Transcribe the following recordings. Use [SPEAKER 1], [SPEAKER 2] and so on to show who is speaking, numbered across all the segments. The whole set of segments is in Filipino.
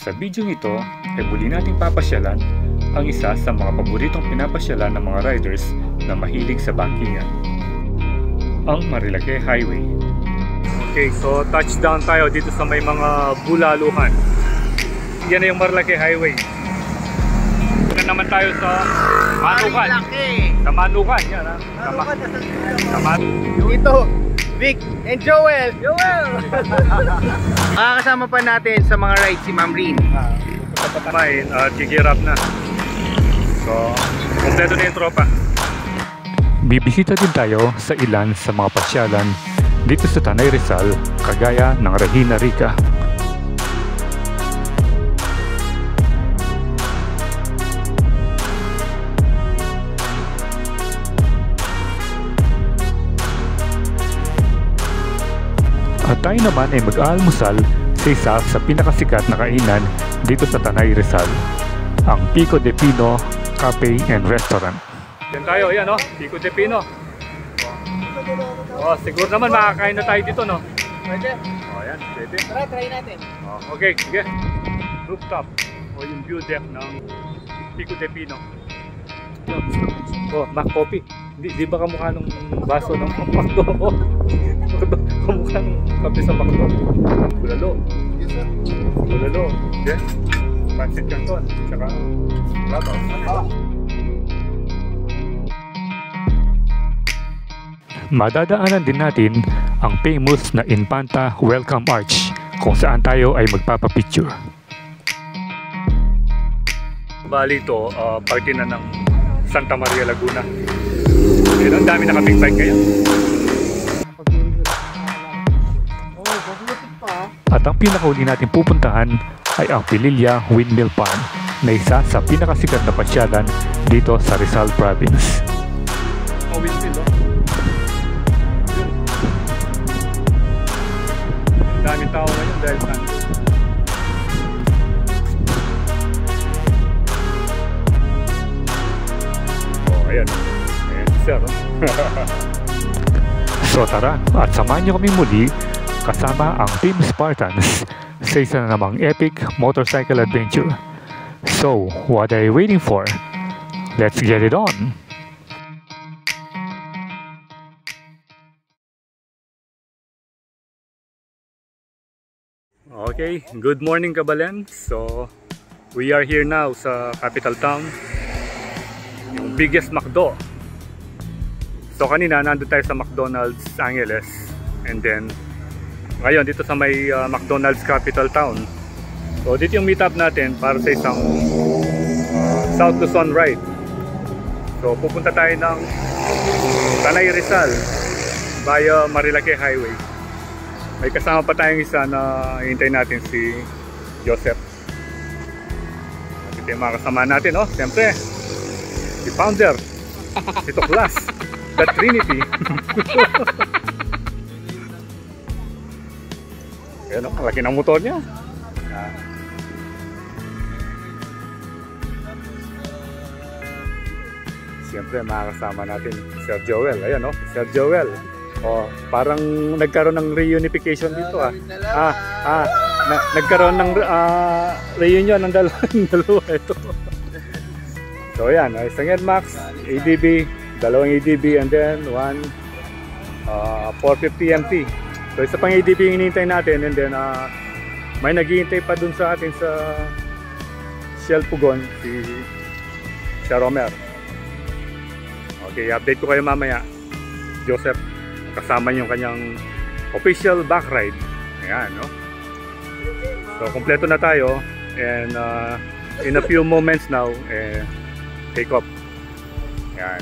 [SPEAKER 1] Sa video ito ay muli nating papasyalan ang isa sa mga paboritong pinapasyalan ng mga riders na mahilig sa bangkingan, ang Marilake Highway. Okay, so touchdown tayo dito sa may mga bulaluhan. Yan na yung Marilake Highway. Punta naman tayo sa Manukan. Sa Manukan, yan ha.
[SPEAKER 2] Dito, Vic and Joel. Makakasama pa natin sa mga rides si Ma'am Rin.
[SPEAKER 1] Patamain at gigirap na. So, kompleto na yung tropa. Bibisita din tayo sa ilan sa mga pasyalan dito sa Tanay Rizal, kagaya ng Regina Rica. At tayo naman ay mag-aalmusal sa isa sa pinakasikat na kainan dito sa Tanay Rizal, ang Pico de Pino Cafe and Restaurant. Yan tayo, yan o, Pico de Pino. Oh, siguro naman makakain na tayo dito, no?
[SPEAKER 2] Pwede.
[SPEAKER 1] Oh, yan, pwede.
[SPEAKER 2] Tara, try natin.
[SPEAKER 1] Oh, okay, sige. Rooftop o yung view deck ng Pico de Pino. Oh, Mac Coffee. Di ba kamukha nung baso ng Macdo? Kamukha ng kape sa Macdo. Bulalo. Bulalo. Okay. Pancit Canton. Tsaka labaw. Madadaanan din natin ang famous na Infanta Welcome Arch kung saan tayo ay magpapapicture. Bali ito, parte na ng Santa Maria Laguna. Ayun, ang dami naka-big bike ngayon. At ang pinakauli natin pupuntahan ay ang Pililla Windmill Farm na isa sa pinakasikat na pasyalan dito sa Rizal Province. Windmill, oh. Daming tao ngayon dahil saan? Oh, ayan. Ayan, sir. So tara, at samahan niyo kami muli kasama ang Team Spartans sa isa na namang epic motorcycle adventure. So, what are you waiting for? Let's get it on! Okay, good morning Kabalen. So, we are here now sa capital town, yung biggest McDo. So kanina nandun tayo sa McDonald's Angeles, and then ngayon dito sa may McDonald's capital town. So dito yung meet up natin para sa isang South Luzon ride. So pupunta tayo ng Tanay Rizal via Marilake Highway. May kasama pa tayong isa na hintayin natin, si Joseph. Ito yung mga kasama natin, oh. Siyempre, si Founder, si Tuklas, The Trinity. Ayan, oh, laki ng motor niya. Siyempre, mga kasama natin, Sir Joel. Ayan, oh, Sir Joel. Oh, parang nagkaroon ng reunification dito, ah. Nagkaroon ng reunion ng dalawa ito. So yan, isang NMAX, ADB, dalawang ADB, and then one 450 MT. So isa pang ADB yung hinihintay natin, and then may naghihintay pa dun sa atin sa Shell Pugon, si Romer. Okay, update ko kayo mamaya. Joseph, kasama yung kanyang official back ride. Ayan, no? So, kompleto na tayo, and in a few moments now, take off. Ayan.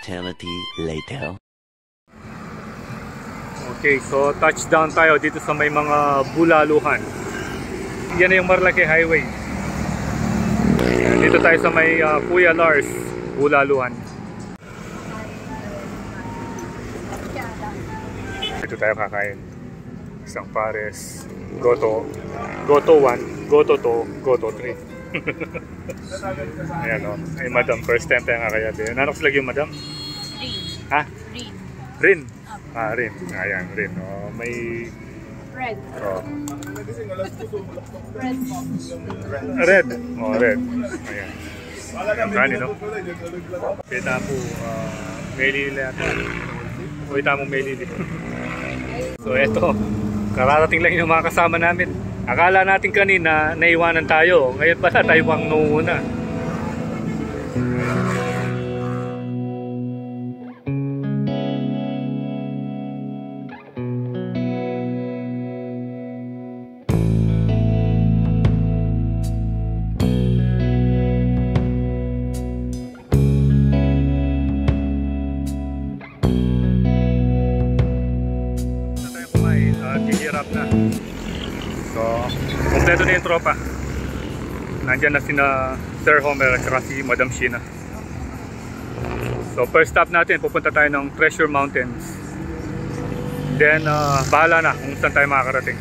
[SPEAKER 3] eternity later.
[SPEAKER 1] Okay, so touchdown tayo dito sa may mga bulaluhan. Yan na yung Marilake Highway. Dito tayo sa may Kuya Lars Bulaluhan. Dito tayo kakain. Isang pares. Goto 1, Goto 2, Goto 3. Ayan o. Ay madam, first time tayo kakaya din. Ano kasi lagi yung madam?
[SPEAKER 4] Rin.
[SPEAKER 1] Ha?
[SPEAKER 4] Rin.
[SPEAKER 1] Rin? Ah, Rin. Ayan, Rin. Oh, may...
[SPEAKER 4] Red.
[SPEAKER 1] Oh.
[SPEAKER 4] Red.
[SPEAKER 1] Red. Oh, red. Ayan. Ang gani, no? Kita po, Melili ata. O, ita mo Melili. So, eto. Kararating lang yung mga kasama namin. Akala natin kanina, naiwanan tayo. Ngayon pala, tayo pang nuuna. Gihirap na. So, kompleto na yung tropa. Nandyan na sina Sir Homer at saka si Madam Sheena. So, first stop natin, pupunta tayo ng Treasure Mountains. Then, bahala na kung saan tayo makakarating.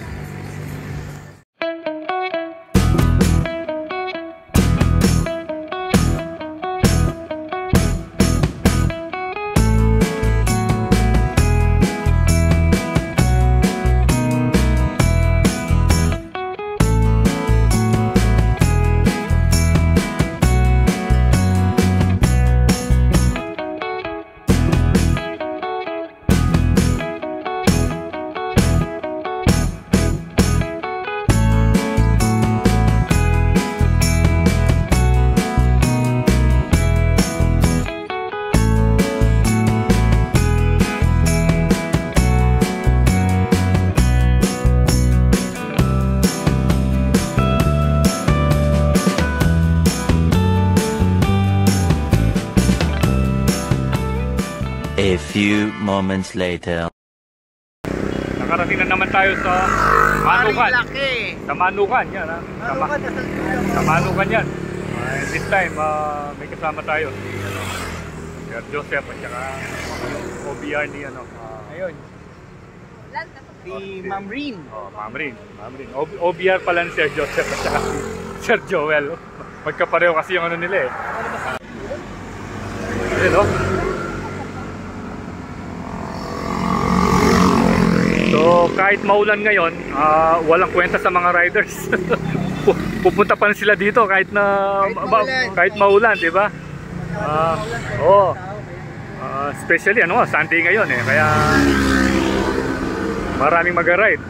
[SPEAKER 3] A few moments later.
[SPEAKER 1] Nakarating na naman tayo sa Manukan. Sa Manukan, yan ha. Sa Manukan yan. This time, may kasama tayo. Sir Joseph at saka OBR ni ano.
[SPEAKER 2] Ayun. Si Ma'am Rin.
[SPEAKER 1] Oh, Ma'am Rin. OBR pala ni Sir Joseph at saka si Sir Joel. Magkapareho kasi yung ano nila eh. Ayun oh. So kahit maulan ngayon, walang kwenta sa mga riders. Pupunta pa rin sila dito kahit na kahit maulan, 'di ba? Especially Sunday ngayon eh, kaya maraming mag-ride.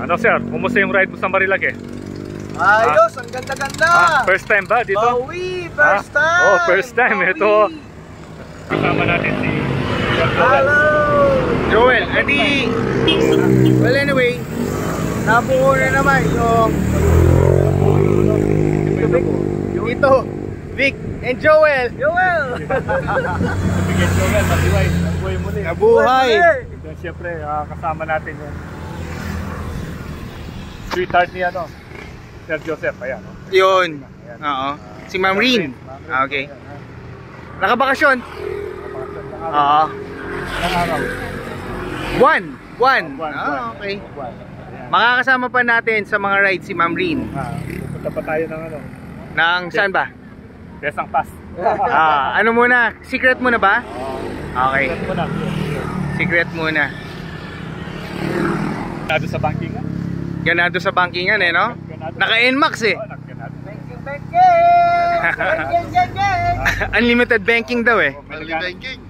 [SPEAKER 1] Ano sir, kumusta yung ride mo sa Marilake?
[SPEAKER 2] Ayos, ang ganda-ganda.
[SPEAKER 1] First time ba dito?
[SPEAKER 2] First time.
[SPEAKER 1] Oh, first time. Ito. Kasama natin si
[SPEAKER 2] Hello! Joel, edi... Well anyway, nabuo na naman yung... Dito, Vic and Joel! Joel!
[SPEAKER 1] Bigyan Joel, nabuhay muli.
[SPEAKER 2] Nabuhay!
[SPEAKER 1] Siyempre, kasama natin yung sweetheart ni Sir Joseph, ayan.
[SPEAKER 2] Yun. Oo. Si Ma'am Rin. Okay. Nakabakasyon? Oo. One. Okay. Makakasama pa natin sa mga rides si Ma'am Rin.
[SPEAKER 1] Pupunta pa tayo ng
[SPEAKER 2] Nang saan ba?
[SPEAKER 1] Desang Pass.
[SPEAKER 2] Ano muna? Secret muna ba? Okay. Secret muna.
[SPEAKER 1] Ganado sa bankingan.
[SPEAKER 2] Ganado sa bankingan eh, no? Naka-NMAX eh. Unlimited banking daw eh.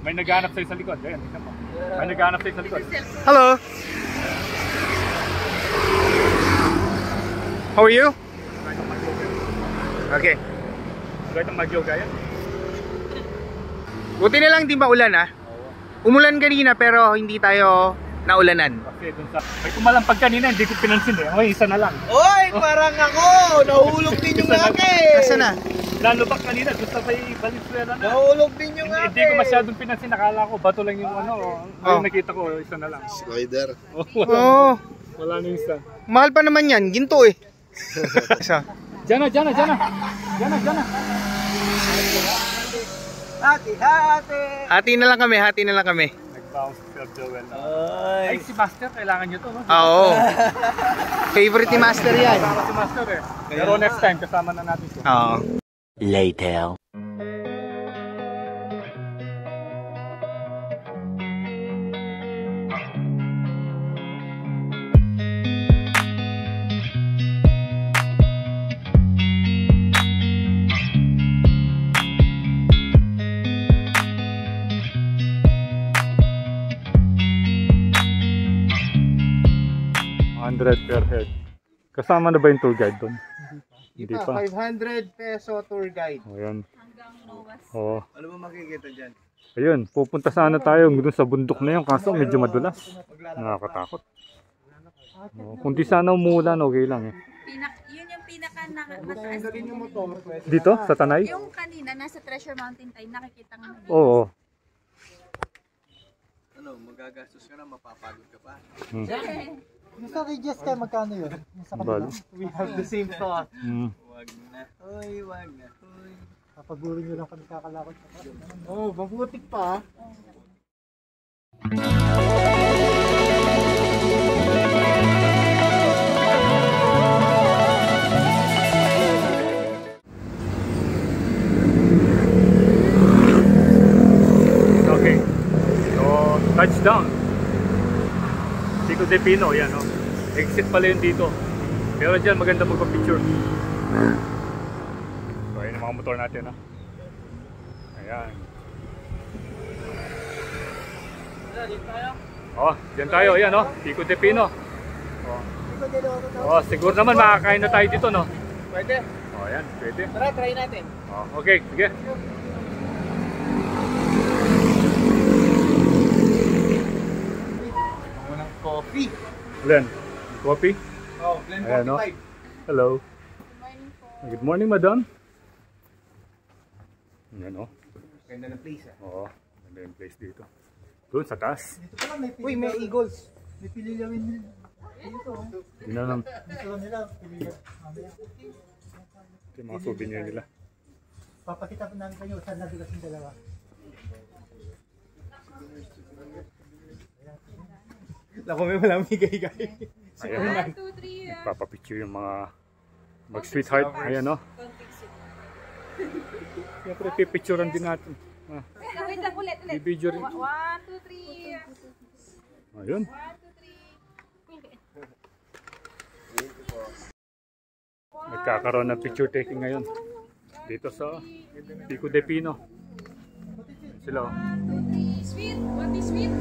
[SPEAKER 1] May naghanap sa'yo sa likod. Ayan, tingnan mo. May naghanap sa'yo sa likod.
[SPEAKER 2] Hello. How are you? Okay.
[SPEAKER 1] Kahit ang mag-yoga yan.
[SPEAKER 2] Buti na lang di maulan ah. Umulan kanina pero hindi tayo naulanan.
[SPEAKER 1] Kasi dun sa... May kumalampag kanina, hindi ko pinansin eh. Okay, isa na lang.
[SPEAKER 2] Oy, parang ako! Nahulog din yung laki! Nasaan na?
[SPEAKER 1] Lalubak kanina, gusto pa yung Valenzuela na.
[SPEAKER 2] Nahulog din yung
[SPEAKER 1] Hindi ko masyadong pinansin, nakala ko, bato lang yung ano. Ngayon nakita ko, isa na lang.
[SPEAKER 5] Slider.
[SPEAKER 1] Oh,
[SPEAKER 2] Oo.
[SPEAKER 1] wala na isa.
[SPEAKER 2] Mahal pa naman yan, ginto eh. Isa.
[SPEAKER 1] Diyan na.
[SPEAKER 2] Hati na lang kami.
[SPEAKER 1] Nag-bounce si Sir Joel. Ay, si Master, kailangan nyo to, no?
[SPEAKER 2] Oo. Favorite ni Master yan.
[SPEAKER 1] Kasama si Master eh. Pero next time, kasama na natin siya.
[SPEAKER 2] Oo.
[SPEAKER 3] Later.
[SPEAKER 1] Per head. Kasama na ba yung tour guide doon? Hindi pa.
[SPEAKER 2] 500 peso tour guide.
[SPEAKER 1] O yan.
[SPEAKER 4] Hanggang Noah's.
[SPEAKER 1] O.
[SPEAKER 2] Ano ba makikita dyan?
[SPEAKER 1] Ayun, pupunta sana tayo doon sa bundok na yun. Kaso medyo madulas. Nakakatakot. O, kung di sana umulan, okay lang eh.
[SPEAKER 4] Yun yung pinaka mataas.
[SPEAKER 1] Dito? Sa Tanay?
[SPEAKER 4] Yung kanina, nasa Treasure Mountain tayo, nakikita nga.
[SPEAKER 1] Oo.
[SPEAKER 2] Ano, magagastos ka na, mapapagod ka pa.
[SPEAKER 6] Gusto kay Jess kayo magkano yun? Yung sa kanila?
[SPEAKER 2] We have the same thought.
[SPEAKER 6] Wag na. Uy. Papagurin nyo lang kami kakalakot.
[SPEAKER 2] Oh, mabutik pa.
[SPEAKER 1] Okay. So, touchdown. Pico de Pino, yan o. Exit pala yun dito. Pero dyan maganda magpa-picture. So, ayun yung mga motor natin ha. Ayan. Oh, dyan tayo, ayan o. Pico de Pino. Oh, siguro naman makakain na tayo dito, no?
[SPEAKER 2] Pwede.
[SPEAKER 1] Oh, ayan, pwede.
[SPEAKER 2] Tara, try natin.
[SPEAKER 1] Oh, okay, sige.
[SPEAKER 2] Unang coffee.
[SPEAKER 1] Len, coffee?
[SPEAKER 2] Oh, blend
[SPEAKER 1] Ayan, no?
[SPEAKER 2] coffee type.
[SPEAKER 1] Hello. Good morning, madam. Ayan o.
[SPEAKER 2] Ganda ng place
[SPEAKER 1] Oo, ganda yung place dito. Doon sa taas.
[SPEAKER 6] Dito pa lang may
[SPEAKER 2] Uy, may eagles.
[SPEAKER 6] May pililawin nila. Dito.
[SPEAKER 1] Yun na
[SPEAKER 6] Dito lang nila. Pililawin. Mamaya.
[SPEAKER 1] yung mga souvenir nila.
[SPEAKER 6] Papakita po namin kayo saan nadulas yung dalawa.
[SPEAKER 2] Lako, may walang migay-gay.
[SPEAKER 1] Ayan,
[SPEAKER 4] 1, 2, 3.
[SPEAKER 1] papapicture yung mga mag-sweetheart. Ayan o. Siyempre, pipicturean din natin. Ah,
[SPEAKER 4] Wait lang, ulit.
[SPEAKER 1] i-video rin.
[SPEAKER 4] 1, 2, 3.
[SPEAKER 1] Ayun.
[SPEAKER 4] 1, 2, 3.
[SPEAKER 1] Nagkakaroon ng picture taking ngayon. Dito sa Pico de Pino. Ayan sila o.
[SPEAKER 4] 1, 2, 3. Sweet. What is sweet?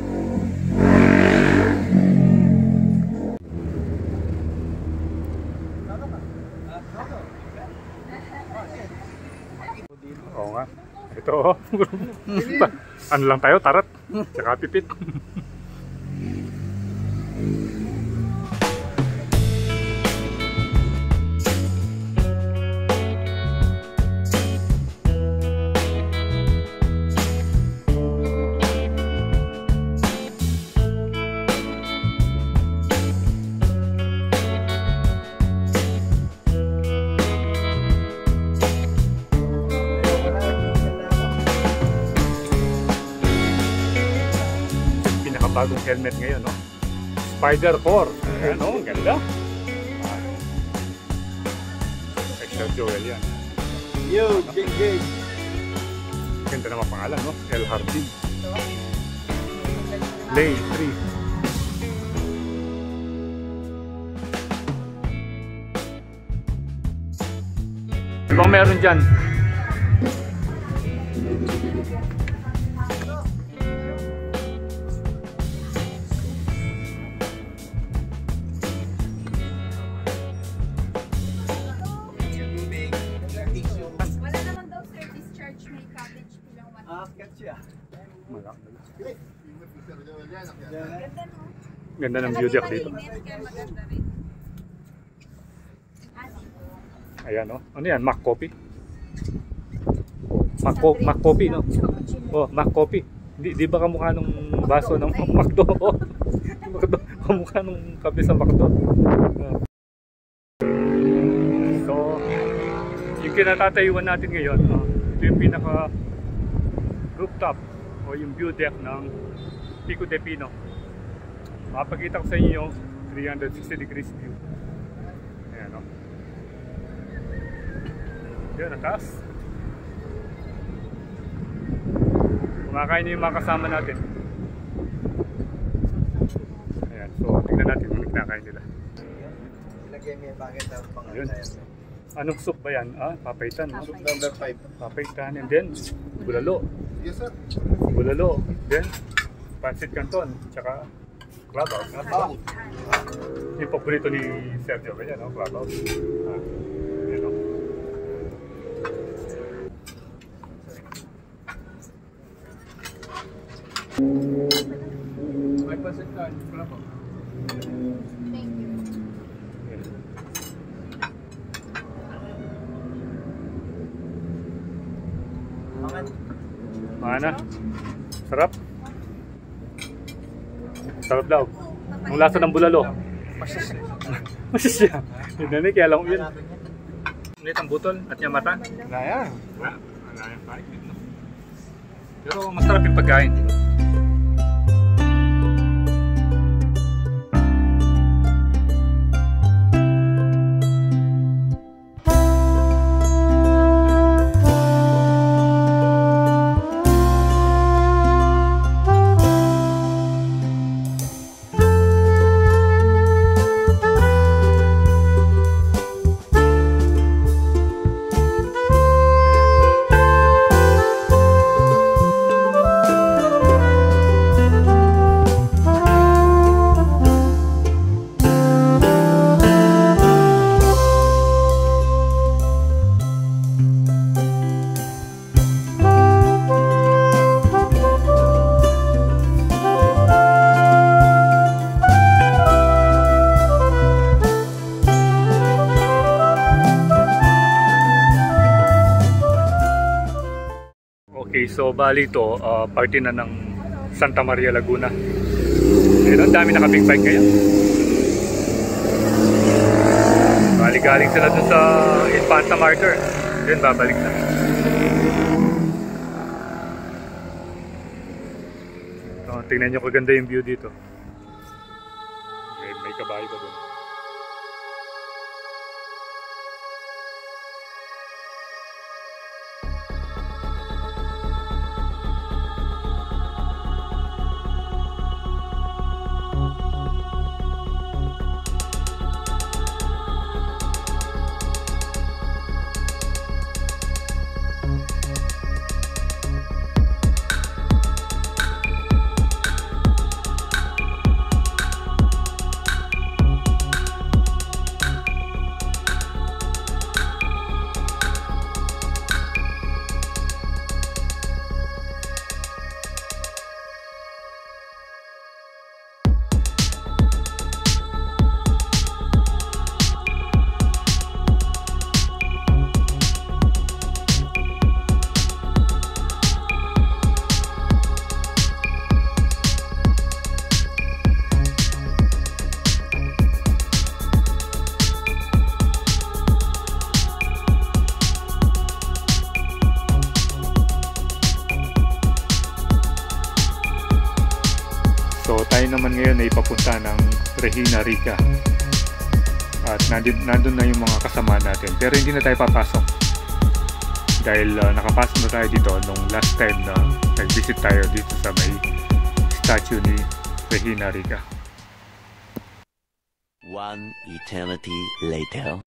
[SPEAKER 1] Oo nga. Ito o. Ano lang tayo, tarat. Tsaka pipit. Bagong helmet ngayon, no? Spider 4. Ayan, no? Ganda. Extra Joel yan.
[SPEAKER 2] Yo, Jing.
[SPEAKER 1] Ganda naman pangalan, no? El Hardin. Lay 3. Ibang meron dyan.
[SPEAKER 4] Wala naman daw service charge, may cottage fee lang 1. Ganda no?
[SPEAKER 1] Ganda ng view deck dito.
[SPEAKER 4] Mainit, kaya maganda rin.
[SPEAKER 1] Ayan, no? Ano yan? Mac Coffee? Mac Coffee, no?
[SPEAKER 4] Cappuccino.
[SPEAKER 1] Oh, Mac Coffee. Di ba kamukha nung baso ng McDo? McDo, kamukha nung kape sa McDo. So, yung kinatatayuan natin ngayon, ito yung pinaka rooftop o yung view deck ng Pico de Pino. Makapagkita ko sa inyo yung 360 degrees view. Ayan, o. Ayan, atas. Kumakain na yung mga kasama natin. Ayan, so tingnan natin kung nagkakain nila.
[SPEAKER 6] Ilagay mo yung bakit ang
[SPEAKER 1] Ayun.
[SPEAKER 6] pangalan.
[SPEAKER 1] Anong soup ba yan? Papaitan, no?
[SPEAKER 4] Soup
[SPEAKER 6] Number 5.
[SPEAKER 1] Papaitan, and then bulalo.
[SPEAKER 6] Yes, sir.
[SPEAKER 1] Bulalo, then pancit canton, tsaka clabaw. Yung paborito ni Sergio, kaya no? Clabaw. Ayan, no?
[SPEAKER 6] May pasit ka. Clabaw.
[SPEAKER 4] Thank you.
[SPEAKER 1] Ayan. Mana? Sarap? Sarap daw. Ang lasa ng bulalo. Masis siya. Yun na kaya lang yun. Ulit ang butol at yung mata.
[SPEAKER 6] Wala yan.
[SPEAKER 1] Wala. Wala yan. Pero masarap yung pagkain. Okay, so bali ito, party na ng Santa Maria Laguna. Ayun, ang dami naka-big bike ngayon. Bali galing sila dun sa Infanta Martyr. Then babalik na. So, tingnan nyo kaganda yung view dito. May kabayo pa dun. So tayo naman ngayon ay papunta ng Regina Rica. At nandun na yung mga kasama natin. Pero hindi na tayo papasok. Dahil nakapasok na tayo dito nung last time na nag-visit tayo dito sa may statue ni Regina Rica.
[SPEAKER 3] One eternity later.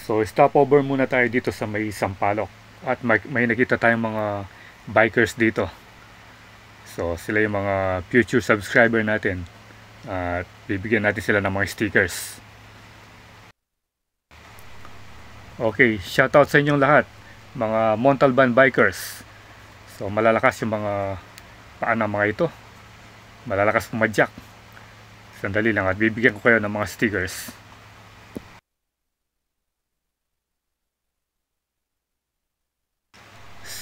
[SPEAKER 1] So stopover muna tayo dito sa may Sampaloc. At may nakita tayong mga bikers dito. So sila yung mga future subscriber natin. At bibigyan natin sila ng mga stickers. Okay, shoutout sa inyong lahat, mga Montalban bikers. So malalakas yung mga paa ng mga ito. Malalakas pumadyak. Sandali lang at bibigyan ko kayo ng mga stickers.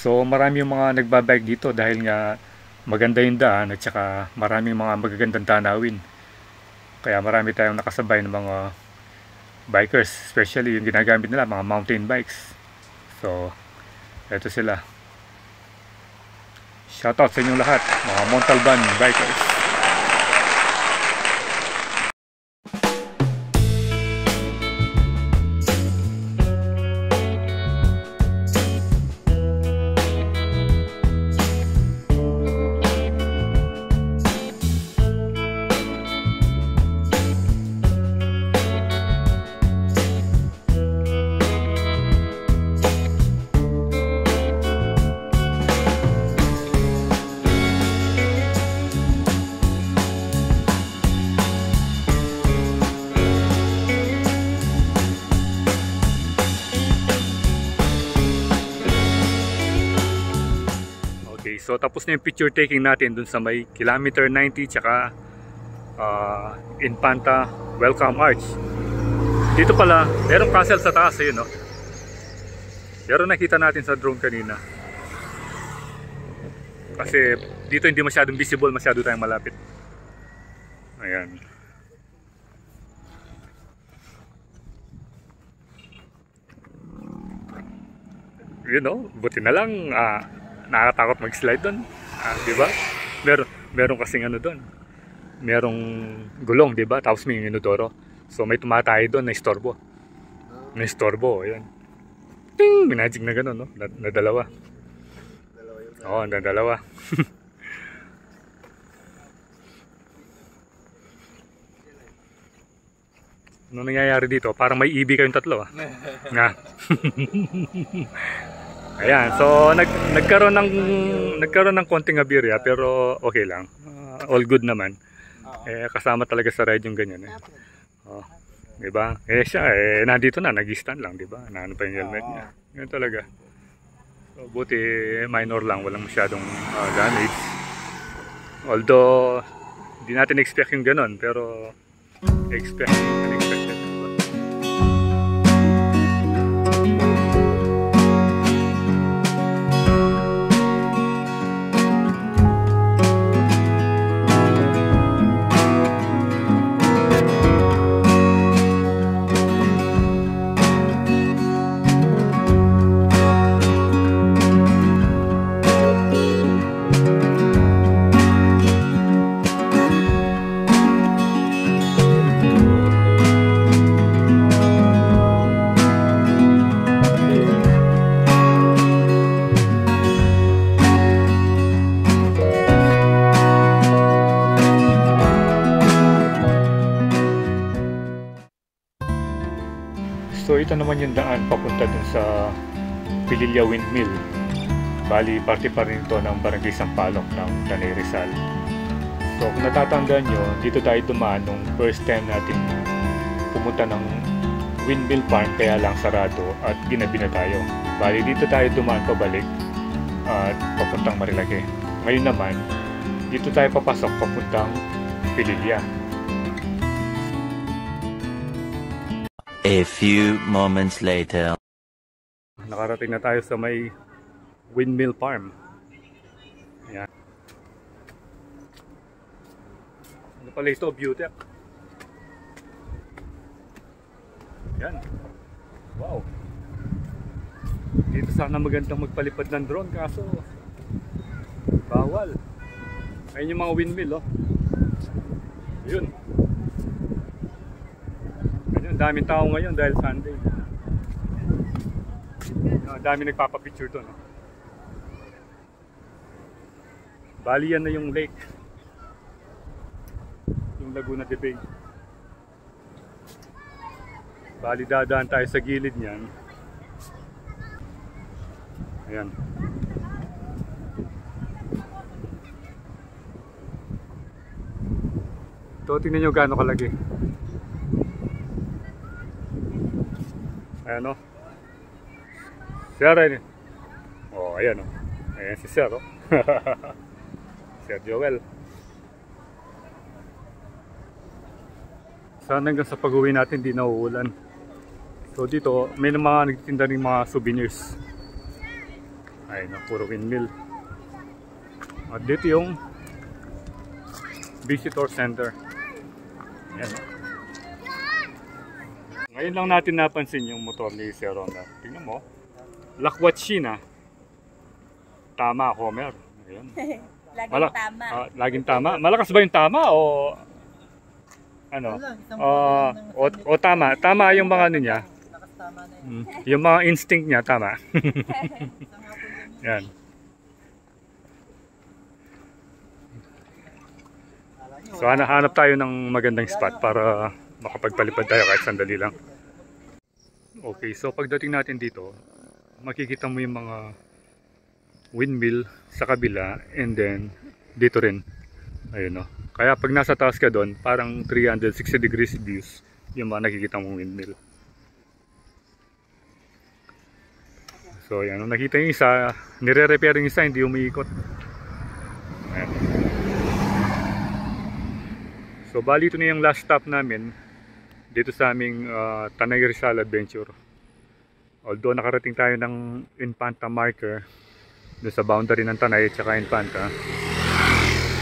[SPEAKER 1] So marami yung mga nagbabike dito dahil nga maganda yung daan at saka maraming mga magagandang tanawin. Kaya marami tayong nakasabay ng mga bikers, especially yung ginagamit nila, mga mountain bikes. So eto sila. Shoutout sa inyong lahat, mga Montalban bikers. So tapos na yung picture taking natin dun sa may kilometer 90 tsaka Infanta Welcome Arch. Dito pala merong castle sa taas eh, no? Pero nakita natin sa drone kanina. Kasi dito hindi masyadong visible, masyado tayong malapit. Ayan. You know, buti na lang nakakatakot mag-slide doon, di ba? Meron kasing ano doon. Merong gulong, di ba? Tapos may inodoro. So may tumatay doon na istorbo. Na istorbo, ayan. Ting, minagig na gano'n, no? Na dalawa. Oo, na dalawa. Ano nangyayari dito? Parang may EB kayong tatlo, ah. Nga. Ayan, so nagkaroon ng konting abirya pero okay lang. All good naman. Kasama talaga sa ride yung ganyan eh. Oh, 'di ba? Siya nandito na, nag-stand lang, 'di ba? Naano pa yung helmet niya. Ganun talaga. So buti minor lang, walang masyadong damage. Although hindi natin expect yung ganun, pero unexpected. So ito naman yung daan papunta dun sa Pililla Windmill. Bali, parte pa rin ito ng Barangay Sampaloc ng Tanay Rizal. So kung natatandaan nyo, dito tayo dumaan nung first time natin pumunta ng Windmill Farm, kaya lang sarado at ginabi na tayo. Bali, dito tayo dumaan pabalik at papuntang Marilake. Ngayon naman, dito tayo papasok papuntang Pililla.
[SPEAKER 3] A few moments later.
[SPEAKER 1] Nakarating na tayo sa may Windmill Farm. Ayan. Ano pala ito? Beauty. Ayan. Wow. Dito sana magandang magpalipad ng drone, kaso bawal. Ayun yung mga windmill, oh. Ayun. Ayun, daming tao ngayon dahil Sunday. Dami nagpapapicture to, no? Bali, yan na yung lake, yung Laguna de Bay. Bali dadaan tayo sa gilid niyan. Ayan. Ito, tingnan nyo gaano kalaki. Ayan o. Sir, oh, ayan o. Ayan si Sir o. Sir Joel. Sana hanggang sa pag-uwi natin di nauulan. So dito, may mga nagtitinda rin mga souvenirs. Ayun, puro windmill. At dito yung visitor center. Ayan. Ngayon lang natin napansin yung motor ni Sir Ronda. Tingnan mo. Lakwat China. Tama, Homer. Ayan.
[SPEAKER 4] Laging tama.
[SPEAKER 1] Laging tama. Malakas ba yung tama o ano? O tama. Tama yung mga ano niya. Yung mga instinct niya, tama. Yan. So hanap tayo ng magandang spot para makapagpalipad tayo kahit sandali lang. Okay, so pagdating natin dito, makikita mo yung mga windmill sa kabila and then dito rin. Ayun o. Kaya pag nasa taas ka doon, parang 360 degrees views yung mga nakikita mong windmill. So yan, nakita yung isa, nire-repair yung isa, hindi umiikot. Ayan. So bali ito na yung last stop namin dito sa aming Tanay Rizal Adventure. Although nakarating tayo ng Infanta marker doon sa boundary ng Tanay at saka Infanta,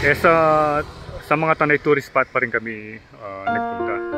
[SPEAKER 1] eh sa mga Tanay tourist spot pa rin kami nagpunta.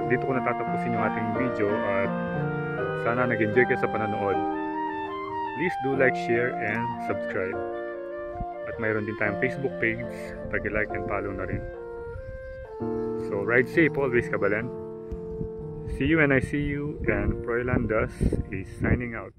[SPEAKER 1] Dito ko natatapusin yung ating video at sana nag-enjoy kayo sa panonood. Please do like, share, and subscribe. At mayroon din tayong Facebook page, pag-like and follow na rin. So ride safe always, Kabalan. See you when I see you, and Froilan Das is signing out.